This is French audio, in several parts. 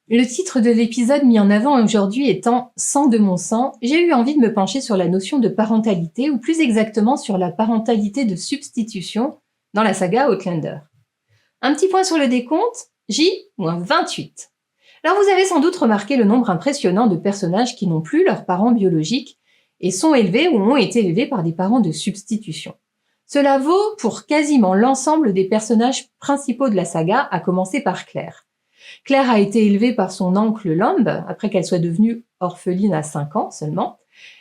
Le titre de l'épisode mis en avant aujourd'hui étant « Sang de mon sang », j'ai eu envie de me pencher sur la notion de parentalité, ou plus exactement sur la parentalité de substitution dans la saga Outlander. Un petit point sur le décompte, J-28. Alors vous avez sans doute remarqué le nombre impressionnant de personnages qui n'ont plus leurs parents biologiques et sont élevés ou ont été élevés par des parents de substitution. Cela vaut pour quasiment l'ensemble des personnages principaux de la saga, à commencer par Claire. Claire a été élevée par son oncle Lamb, après qu'elle soit devenue orpheline à 5 ans seulement.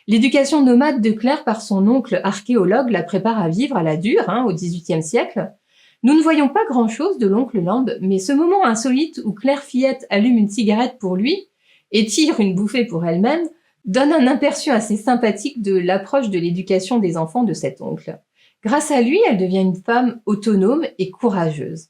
L'éducation nomade de Claire par son oncle archéologue la prépare à vivre à la dure, au XVIIIe siècle. Nous ne voyons pas grand-chose de l'oncle Lamb, mais ce moment insolite où Claire Fillette allume une cigarette pour lui et tire une bouffée pour elle-même donne un aperçu assez sympathique de l'approche de l'éducation des enfants de cet oncle. Grâce à lui, elle devient une femme autonome et courageuse.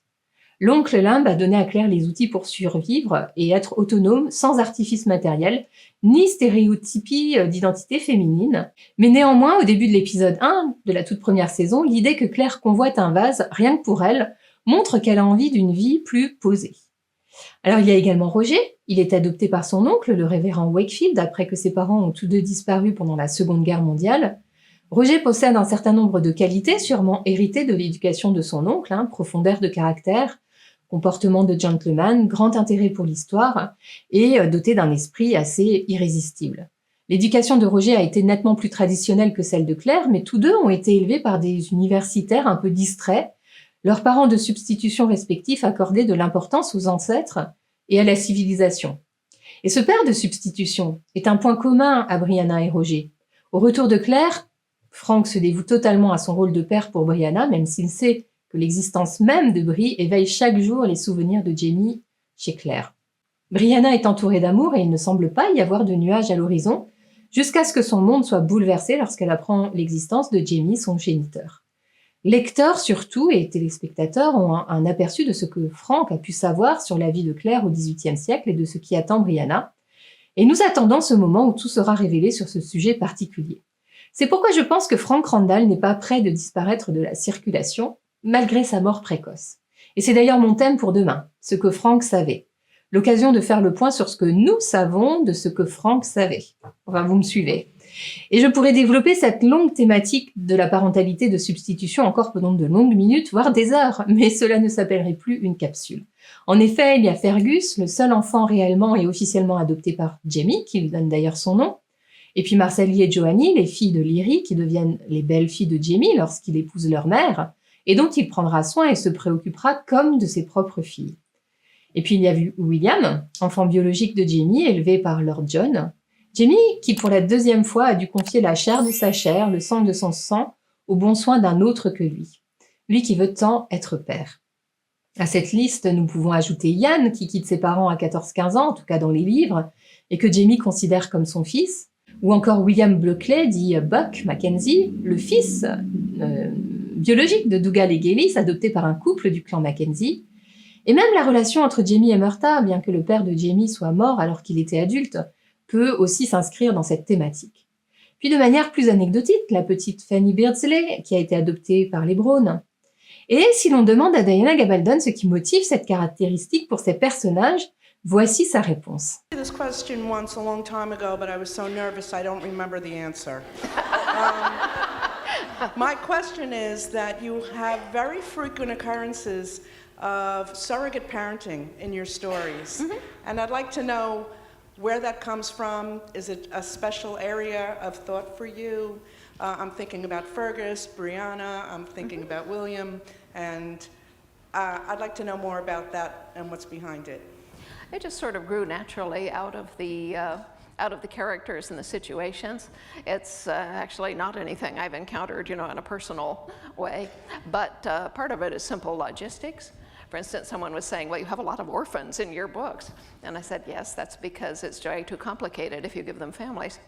L'oncle Lamb a donné à Claire les outils pour survivre et être autonome sans artifice matériel, ni stéréotypie d'identité féminine. Mais néanmoins, au début de l'épisode 1 de la toute première saison, l'idée que Claire convoite un vase, rien que pour elle, montre qu'elle a envie d'une vie plus posée. Alors il y a également Roger, il est adopté par son oncle, le révérend Wakefield, après que ses parents ont tous deux disparu pendant la Seconde Guerre mondiale. Roger possède un certain nombre de qualités, sûrement héritées de l'éducation de son oncle, profondeur de caractère, comportement de gentleman, grand intérêt pour l'histoire et doté d'un esprit assez irrésistible. L'éducation de Roger a été nettement plus traditionnelle que celle de Claire, mais tous deux ont été élevés par des universitaires un peu distraits. Leurs parents de substitution respectifs accordaient de l'importance aux ancêtres et à la civilisation. Et ce père de substitution est un point commun à Brianna et Roger. Au retour de Claire, Frank se dévoue totalement à son rôle de père pour Brianna, même s'il sait que l'existence même de Bri éveille chaque jour les souvenirs de Jamie chez Claire. Brianna est entourée d'amour et il ne semble pas y avoir de nuages à l'horizon, jusqu'à ce que son monde soit bouleversé lorsqu'elle apprend l'existence de Jamie, son géniteur. Lecteurs surtout et téléspectateurs ont un aperçu de ce que Frank a pu savoir sur la vie de Claire au XVIIIe siècle et de ce qui attend Brianna, et nous attendons ce moment où tout sera révélé sur ce sujet particulier. C'est pourquoi je pense que Frank Randall n'est pas prêt de disparaître de la circulation, malgré sa mort précoce. Et c'est d'ailleurs mon thème pour demain, ce que Frank savait. L'occasion de faire le point sur ce que nous savons de ce que Frank savait. Enfin, vous me suivez. Et je pourrais développer cette longue thématique de la parentalité de substitution encore pendant de longues minutes, voire des heures, mais cela ne s'appellerait plus une capsule. En effet, il y a Fergus, le seul enfant réellement et officiellement adopté par Jamie, qui lui donne d'ailleurs son nom, et puis Marcellie et Joanie, les filles de Lyrie, qui deviennent les belles filles de Jamie lorsqu'il épouse leur mère, et dont il prendra soin et se préoccupera comme de ses propres filles. Et puis il y a William, enfant biologique de Jamie, élevé par Lord John. Jamie, qui pour la deuxième fois a dû confier la chair de sa chair, le sang de son sang, au bon soin d'un autre que lui. Lui qui veut tant être père. À cette liste, nous pouvons ajouter Ian, qui quitte ses parents à 14-15 ans, en tout cas dans les livres, et que Jamie considère comme son fils, ou encore William Buckley, dit Buck Mackenzie, le fils biologique de Dougal et Gillis, adopté par un couple du clan Mackenzie, et même la relation entre Jamie et Murtagh, bien que le père de Jamie soit mort alors qu'il était adulte, peut aussi s'inscrire dans cette thématique. Puis de manière plus anecdotique, la petite Fanny Beardsley, qui a été adoptée par les Brown. Et si l'on demande à Diana Gabaldon ce qui motive cette caractéristique pour ces personnages, voici sa réponse. This question once a long time ago, but I was so nervous I don't remember the answer. My question is that you have very frequent occurrences of surrogate parenting in your stories. Mm-hmm. And I'd like to know where that comes from. Is it a special area of thought for you? I'm thinking about Fergus, Brianna, I'm thinking about William, and I'd like to know more about that and what's behind it. It just sort of grew naturally out of the characters and the situations. It's actually not anything I've encountered, in a personal way, but part of it is simple logistics. For instance, someone was saying, well, you have a lot of orphans in your books. And I said, yes, that's because it's way too complicated if you give them families.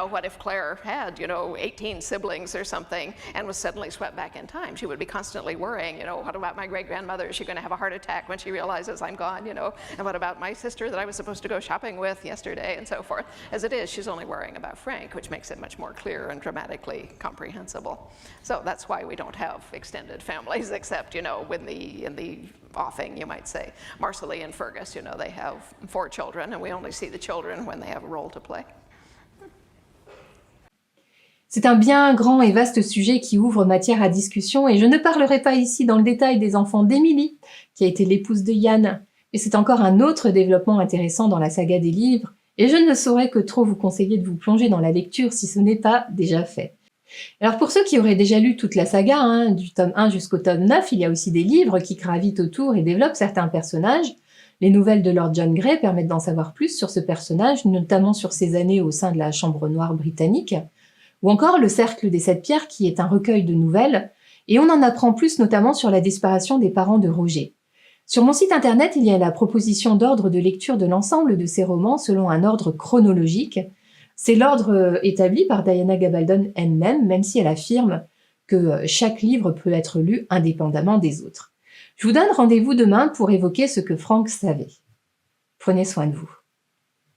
What if Claire had, 18 siblings or something and was suddenly swept back in time? She would be constantly worrying, what about my great-grandmother? Is she going to have a heart attack when she realizes I'm gone, And what about my sister that I was supposed to go shopping with yesterday and so forth? As it is, she's only worrying about Frank, which makes it much more clear and dramatically comprehensible. So that's why we don't have extended families except, in the offing, you might say. Marceline and Fergus, you know, they have 4 children, and we only see the children when they have a role to play. C'est un bien grand et vaste sujet qui ouvre matière à discussion et je ne parlerai pas ici dans le détail des enfants d'Emily, qui a été l'épouse de Yann, mais c'est encore un autre développement intéressant dans la saga des livres et je ne saurais que trop vous conseiller de vous plonger dans la lecture si ce n'est pas déjà fait. Alors pour ceux qui auraient déjà lu toute la saga, du tome 1 jusqu'au tome 9, il y a aussi des livres qui gravitent autour et développent certains personnages. Les nouvelles de Lord John Grey permettent d'en savoir plus sur ce personnage, notamment sur ses années au sein de la Chambre noire britannique, ou encore Le Cercle des 7 pierres qui est un recueil de nouvelles, et on en apprend plus notamment sur la disparition des parents de Roger. Sur mon site internet, il y a la proposition d'ordre de lecture de l'ensemble de ces romans selon un ordre chronologique. C'est l'ordre établi par Diana Gabaldon elle-même, même si elle affirme que chaque livre peut être lu indépendamment des autres. Je vous donne rendez-vous demain pour évoquer ce que Frank savait. Prenez soin de vous.